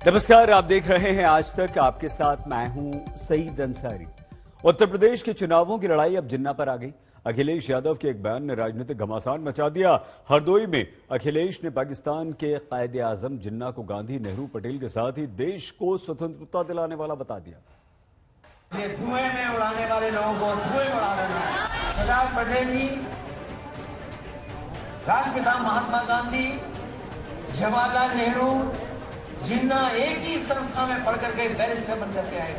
नमस्कार, आप देख रहे हैं आज तक। आपके साथ मैं हूं सईद अंसारी। उत्तर प्रदेश के चुनावों की लड़ाई अब जिन्ना पर आ गई। अखिलेश यादव के एक बयान ने राजनीतिक घमासान मचा दिया। हरदोई में अखिलेश ने पाकिस्तान के कायदे आजम जिन्ना को गांधी, नेहरू, पटेल के साथ ही देश को स्वतंत्रता दिलाने वाला बता दिया। ये धुएं में उड़ाने वाले लोगों को धुएं में उड़ा देना है। सरदार पटेल जी, राष्ट्रपिता महात्मा गांधी, जवाहरलाल नेहरू, जिन्ना एक ही संस्था में पढ़ करके बैरिस्टर बन करके आए।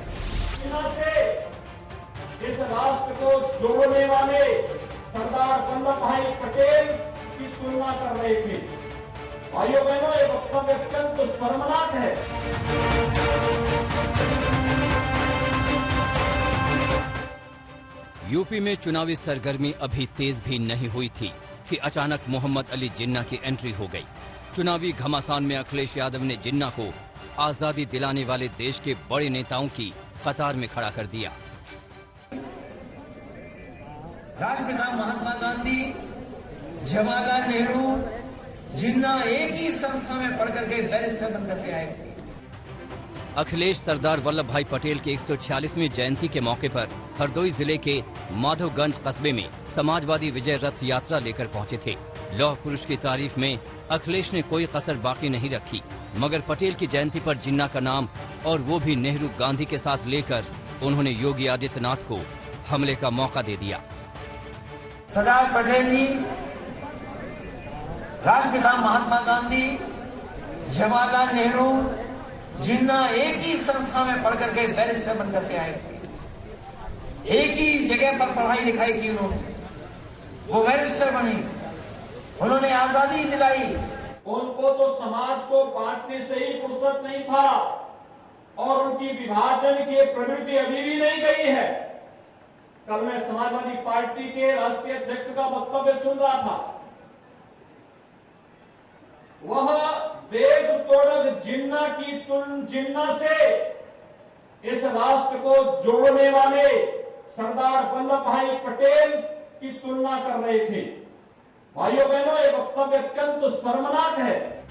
इस राष्ट्र को जोड़ने वाले सरदार वल्लभ भाई पटेल की तुलना कर रहे थे। भाइयों बहनों, ये वक्तव्य अत्यंत शर्मनाक है। यूपी में चुनावी सरगर्मी अभी तेज भी नहीं हुई थी कि अचानक मोहम्मद अली जिन्ना की एंट्री हो गई। चुनावी घमासान में अखिलेश यादव ने जिन्ना को आजादी दिलाने वाले देश के बड़े नेताओं की कतार में खड़ा कर दिया। राष्ट्रपिता महात्मा गांधी, जवाहरलाल नेहरू, जिन्ना एक ही संस्था में पढ़ करके बैरिस्टर बन करके आए थे। अखिलेश सरदार वल्लभ भाई पटेल की 146वीं जयंती के मौके पर हरदोई जिले के माधवगंज कस्बे में समाजवादी विजय रथ यात्रा लेकर पहुंचे थे। लौह पुरुष की तारीफ में अखिलेश ने कोई कसर बाकी नहीं रखी, मगर पटेल की जयंती पर जिन्ना का नाम और वो भी नेहरू, गांधी के साथ लेकर उन्होंने योगी आदित्यनाथ को हमले का मौका दे दिया। सरदार पटेल जी, राष्ट्रपिता महात्मा गांधी, जवाहरलाल नेहरू, जिन्ना एक ही संस्था में पढ़ करके बैरिस्टर बन करके आए थे। एक ही जगह पर पढ़ाई लिखाई की उन्होंने, वो बैरिस्टर बनी, उन्होंने आजादी दिलाई। उनको तो समाज को बांटने से ही फुर्सत नहीं था और उनकी विभाजन की प्रवृत्ति अभी भी नहीं गई है। कल मैं समाजवादी पार्टी के राष्ट्रीय अध्यक्ष का वक्तव्य सुन रहा था। वह देश तोड़क जिन्ना से इस राष्ट्र को जोड़ने वाले सरदार वल्लभ भाई पटेल की तुलना कर रहे थे। भाइयों बहनों, ये वक्तव्य अत्यंत शर्मनाक है।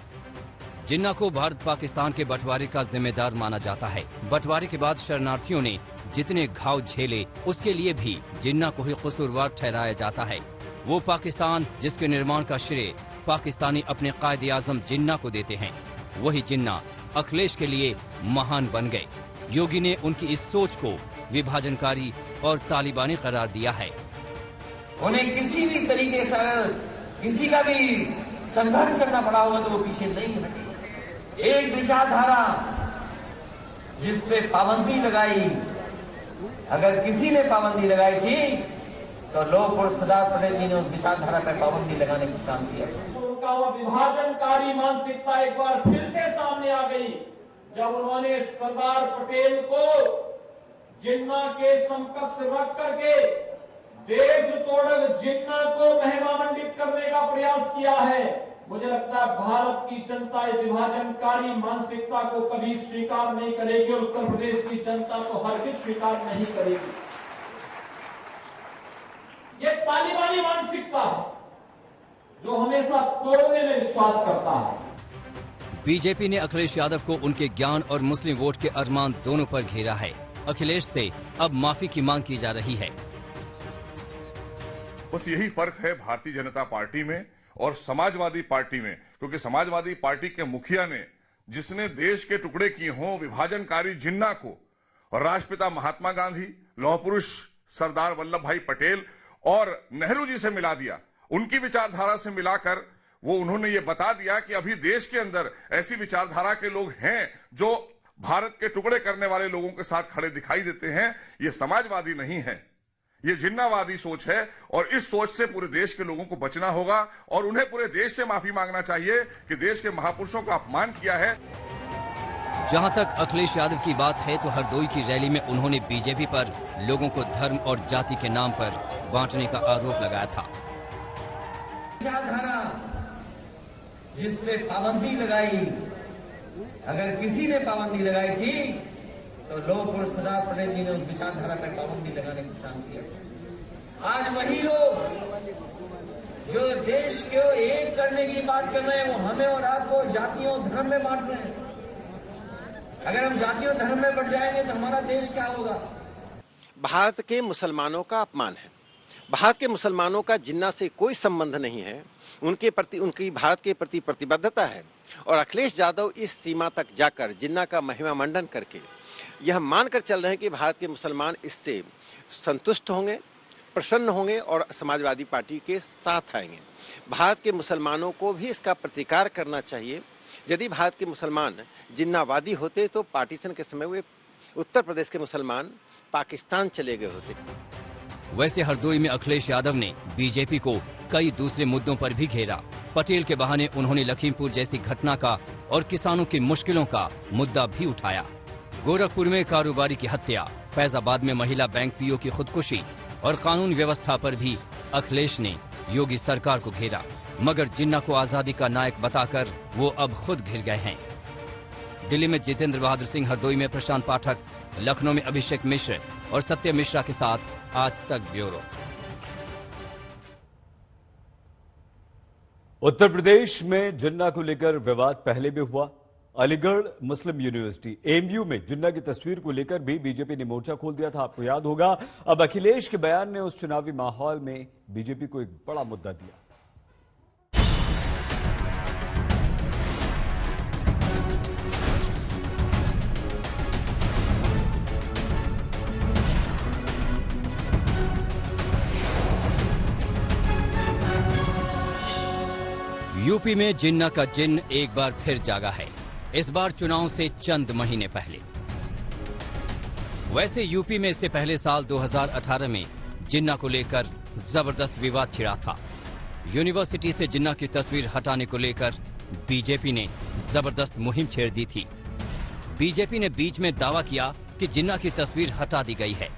जिन्ना को भारत पाकिस्तान के बंटवारे का जिम्मेदार माना जाता है। बंटवारे के बाद शरणार्थियों ने जितने घाव झेले, उसके लिए भी जिन्ना को ही कसूरवार ठहराया जाता है। वो पाकिस्तान जिसके निर्माण का श्रेय पाकिस्तानी अपने कायदे आजम जिन्ना को देते हैं, वही जिन्ना अखिलेश के लिए महान बन गए। योगी ने उनकी इस सोच को विभाजनकारी और तालिबानी करार दिया है। उन्हें किसी भी तरीके से किसी का भी संघर्ष करना पड़ा होगा तो वो पीछे नहीं हटे। एक विचारधारा जिस पे पाबंदी लगाई, अगर किसी ने पाबंदी लगाई थी तो लोग और सरदार पटेल जी ने उस विचारधारा पर पाबंदी लगाने का काम किया। उनका वो विभाजनकारी मानसिकता एक बार फिर से सामने आ गई जब उन्होंने सरदार पटेल को जिन्ना के समकक्ष रख करके देश तोड़क जिन्ना को महिमा मंडित करने का प्रयास किया है। मुझे लगता है भारत की जनता विभाजनकारी मानसिकता को कभी स्वीकार नहीं करेगी और उत्तर प्रदेश की जनता को हरगिज स्वीकार नहीं करेगी। ये तालिबानी मानसिकता है जो हमेशा तोड़ने में विश्वास करता है। बीजेपी ने अखिलेश यादव को उनके ज्ञान और मुस्लिम वोट के अरमान दोनों पर घेरा है। अखिलेश से अब माफी की मांग की जा रही है। बस यही फर्क है भारतीय जनता पार्टी में और समाजवादी पार्टी में, क्योंकि समाजवादी पार्टी के मुखिया ने, जिसने देश के टुकड़े किए हों विभाजनकारी जिन्ना को, और राष्ट्रपिता महात्मा गांधी, लौह पुरुष सरदार वल्लभ भाई पटेल और नेहरू जी से मिला दिया। उनकी विचारधारा से मिलाकर वो उन्होंने ये बता दिया कि अभी देश के अंदर ऐसी विचारधारा के लोग हैं जो भारत के टुकड़े करने वाले लोगों के साथ खड़े दिखाई देते हैं। ये समाजवादी नहीं है, ये जिन्नावादी सोच है और इस सोच से पूरे देश के लोगों को बचना होगा और उन्हें पूरे देश से माफी मांगना चाहिए कि देश के महापुरुषों का अपमान किया है। जहां तक अखिलेश यादव की बात है तो हरदोई की रैली में उन्होंने बीजेपी पर लोगों को धर्म और जाति के नाम पर बांटने का आरोप लगाया था। विचारधारा जिसने पाबंदी लगाई, अगर किसी ने पाबंदी लगाई थी तो लोग और सरदार पटेल जी ने उस विचारधारा पर पाबंदी लगाने का काम किया। आज वही लोग जो देश को एक करने की बात कर रहे हैं वो हमें और आपको जातियों धर्म में बांट रहे हैं। अगर हम जाति और धर्म में बढ़ जाएंगे तो हमारा देश क्या होगा? भारत के मुसलमानों का अपमान है। भारत के मुसलमानों का जिन्ना से कोई संबंध नहीं है। उनके प्रति उनकी भारत के प्रति प्रतिबद्धता है और अखिलेश यादव इस सीमा तक जाकर जिन्ना का महिमा मंडन करके यह मानकर चल रहे हैं कि भारत के मुसलमान इससे संतुष्ट होंगे, प्रसन्न होंगे और समाजवादी पार्टी के साथ आएंगे। भारत के मुसलमानों को भी इसका प्रतिकार करना चाहिए। यदि भारत के मुसलमान जिन्नावादी होते तो पार्टीशन के समय वे उत्तर प्रदेश के मुसलमान पाकिस्तान चले गए होते। वैसे हरदोई में अखिलेश यादव ने बीजेपी को कई दूसरे मुद्दों पर भी घेरा। पटेल के बहाने उन्होंने लखीमपुर जैसी घटना का और किसानों की मुश्किलों का मुद्दा भी उठाया। गोरखपुर में कारोबारी की हत्या, फैजाबाद में महिला बैंक पीओ की खुदकुशी और कानून व्यवस्था पर भी अखिलेश ने योगी सरकार को घेरा। मगर जिन्ना को आजादी का नायक बताकर वो अब खुद घिर गए हैं। दिल्ली में जितेंद्र बहादुर सिंह, हरदोई में प्रशांत पाठक, लखनऊ में अभिषेक मिश्र और सत्य मिश्रा के साथ आज तक ब्यूरो। उत्तर प्रदेश में जिन्ना को लेकर विवाद पहले भी हुआ। अलीगढ़ मुस्लिम यूनिवर्सिटी एएमयू में जिन्ना की तस्वीर को लेकर भी बीजेपी ने मोर्चा खोल दिया था। आपको याद होगा, अब अखिलेश के बयान ने उस चुनावी माहौल में बीजेपी को एक बड़ा मुद्दा दिया। यूपी में जिन्ना का जिन्न एक बार फिर जागा है, इस बार चुनाव से चंद महीने पहले। वैसे यूपी में इससे पहले साल 2018 में जिन्ना को लेकर जबरदस्त विवाद छिड़ा था। यूनिवर्सिटी से जिन्ना की तस्वीर हटाने को लेकर बीजेपी ने जबरदस्त मुहिम छेड़ दी थी। बीजेपी ने बीच में दावा किया कि जिन्ना की तस्वीर हटा दी गई है,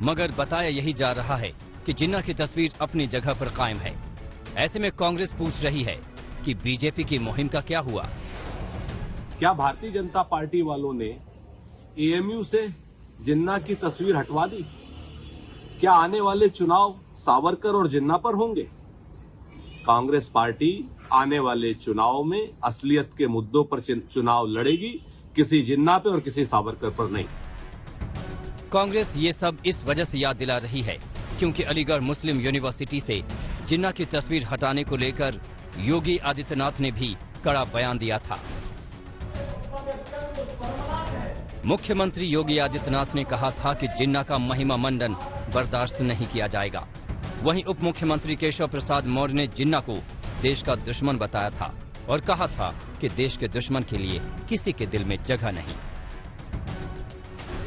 मगर बताया यही जा रहा है कि जिन्ना की तस्वीर अपनी जगह पर कायम है। ऐसे में कांग्रेस पूछ रही है कि बीजेपी की मुहिम का क्या हुआ? क्या भारतीय जनता पार्टी वालों ने एएमयू से जिन्ना की तस्वीर हटवा दी? क्या आने वाले चुनाव सावरकर और जिन्ना पर होंगे? कांग्रेस पार्टी आने वाले चुनाव में असलियत के मुद्दों पर चुनाव लड़ेगी, किसी जिन्ना पे और किसी सावरकर पर नहीं। कांग्रेस ये सब इस वजह से याद दिला रही है क्योंकि अलीगढ़ मुस्लिम यूनिवर्सिटी से जिन्ना की तस्वीर हटाने को लेकर योगी आदित्यनाथ ने भी कड़ा बयान दिया था। मुख्यमंत्री योगी आदित्यनाथ ने कहा था कि जिन्ना का महिमा मंडन बर्दाश्त नहीं किया जाएगा। वहीं उप मुख्यमंत्री केशव प्रसाद मौर्य ने जिन्ना को देश का दुश्मन बताया था और कहा था कि देश के दुश्मन के लिए किसी के दिल में जगह नहीं।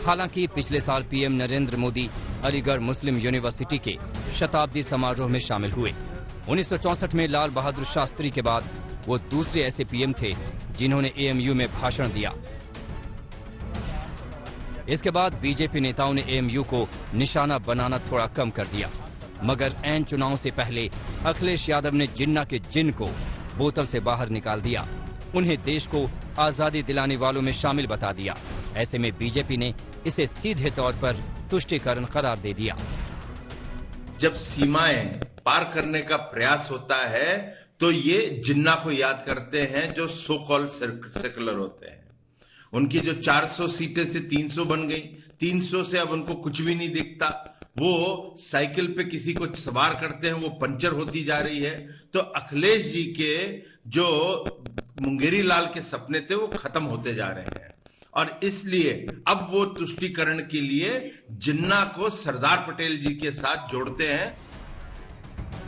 हालांकि पिछले साल पीएम नरेंद्र मोदी अलीगढ़ मुस्लिम यूनिवर्सिटी के शताब्दी समारोह में शामिल हुए। 1964 में लाल बहादुर शास्त्री के बाद वो दूसरे ऐसे पीएम थे जिन्होंने एएमयू में भाषण दिया। इसके बाद बीजेपी नेताओं ने एएमयू को निशाना बनाना थोड़ा कम कर दिया, मगर ऐन चुनाव से पहले अखिलेश यादव ने जिन्ना के जिन्न को बोतल से बाहर निकाल दिया। उन्हें देश को आजादी दिलाने वालों में शामिल बता दिया। ऐसे में बीजेपी ने इसे सीधे तौर पर तुष्टीकरण करार दे दिया। जब सीमाएं पार करने का प्रयास होता है तो ये जिन्ना को याद करते हैं जो सो कॉल्ड सेकुलर होते हैं। उनकी जो 400 सीटें से 300 बन गई, 300 से अब उनको कुछ भी नहीं दिखता। वो साइकिल पे किसी को सवार करते हैं, वो पंचर होती जा रही है। तो अखिलेश जी के जो मुंगेरी लाल के सपने थे वो खत्म होते जा रहे हैं और इसलिए अब वो तुष्टीकरण के लिए जिन्ना को सरदार पटेल जी के साथ जोड़ते हैं।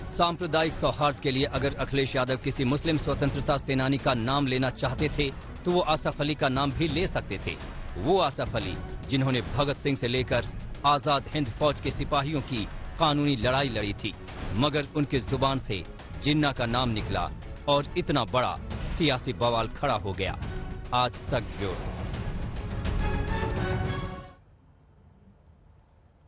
सांप्रदायिक सौहार्द के लिए अगर अखिलेश यादव किसी मुस्लिम स्वतंत्रता सेनानी का नाम लेना चाहते थे तो वो आसफ अली का नाम भी ले सकते थे। वो आसफ अली जिन्होंने भगत सिंह से लेकर आजाद हिंद फौज के सिपाहियों की कानूनी लड़ाई लड़ी थी, मगर उनकी जुबान से जिन्ना का नाम निकला और इतना बड़ा सियासी बवाल खड़ा हो गया। आज तक ब्यूरो।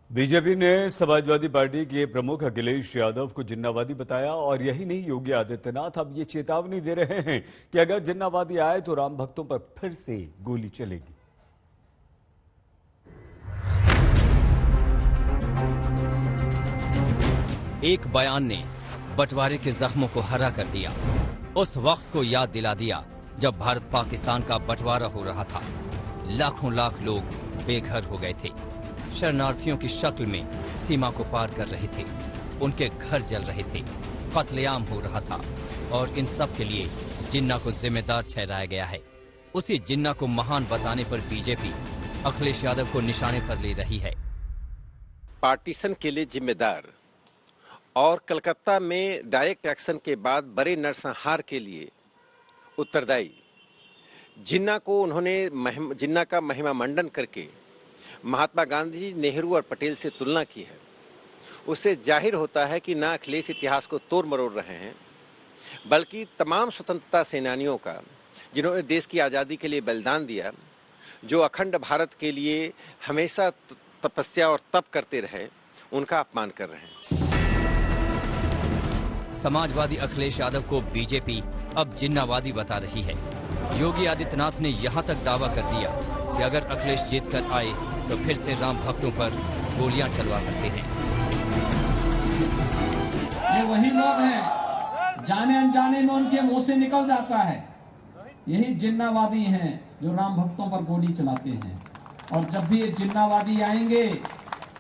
बीजेपी ने समाजवादी पार्टी के प्रमुख अखिलेश यादव को जिन्नावादी बताया और यही नहीं, योगी आदित्यनाथ अब ये चेतावनी दे रहे हैं कि अगर जिन्नावादी आए तो राम भक्तों पर फिर से गोली चलेगी। एक बयान ने बंटवारे के जख्मों को हरा कर दिया। उस वक्त को याद दिला दिया जब भारत पाकिस्तान का बंटवारा हो रहा था। लाखों लाख लोग बेघर हो गए थे, शरणार्थियों की शक्ल में सीमा को पार कर रहे थे, उनके घर जल रहे थे, कत्लेआम हो रहा था और इन सब के लिए जिन्ना को जिम्मेदार ठहराया गया है। उसी जिन्ना को महान बताने पर बीजेपी अखिलेश यादव को निशाने पर ले रही है। पार्टीशन के लिए जिम्मेदार और कलकत्ता में डायरेक्ट एक्शन के बाद बड़े नरसंहार के लिए उत्तरदायी जिन्ना को उन्होंने जिन्ना का महिमा मंडन करके महात्मा गांधी, नेहरू और पटेल से तुलना की है। उससे जाहिर होता है कि न अखिलेश इतिहास को तोड़ मरोड़ रहे हैं, बल्कि तमाम स्वतंत्रता सेनानियों का, जिन्होंने देश की आज़ादी के लिए बलिदान दिया, जो अखंड भारत के लिए हमेशा तपस्या और तप करते रहे, उनका अपमान कर रहे हैं। समाजवादी अखिलेश यादव को बीजेपी अब जिन्नावादी बता रही है। योगी आदित्यनाथ ने यहां तक दावा कर दिया कि अगर अखिलेश जीत कर आए तो फिर से राम भक्तों पर गोलियां चलवा सकते हैं। ये वही लोग हैं, जाने अनजाने में उनके मुंह से निकल जाता है, यही जिन्नावादी हैं जो राम भक्तों पर गोली चलाते हैं। और जब भी ये जिन्नावादी आएंगे,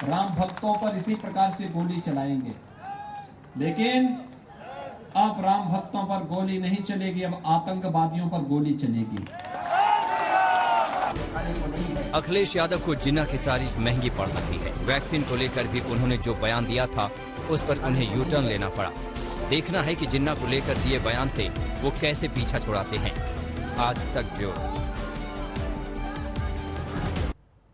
राम भक्तों पर इसी प्रकार से गोली चलाएंगे। लेकिन अब राम भक्तों पर गोली नहीं चलेगी, अब आतंकवादियों पर गोली चलेगी। अखिलेश यादव को जिन्ना की तारीफ महंगी पड़ सकती है। वैक्सीन को लेकर भी उन्होंने जो बयान दिया था, उस पर उन्हें यू टर्न लेना पड़ा। देखना है कि जिन्ना को लेकर दिए बयान से वो कैसे पीछा छुड़ाते हैं। आज तक ब्यूरो।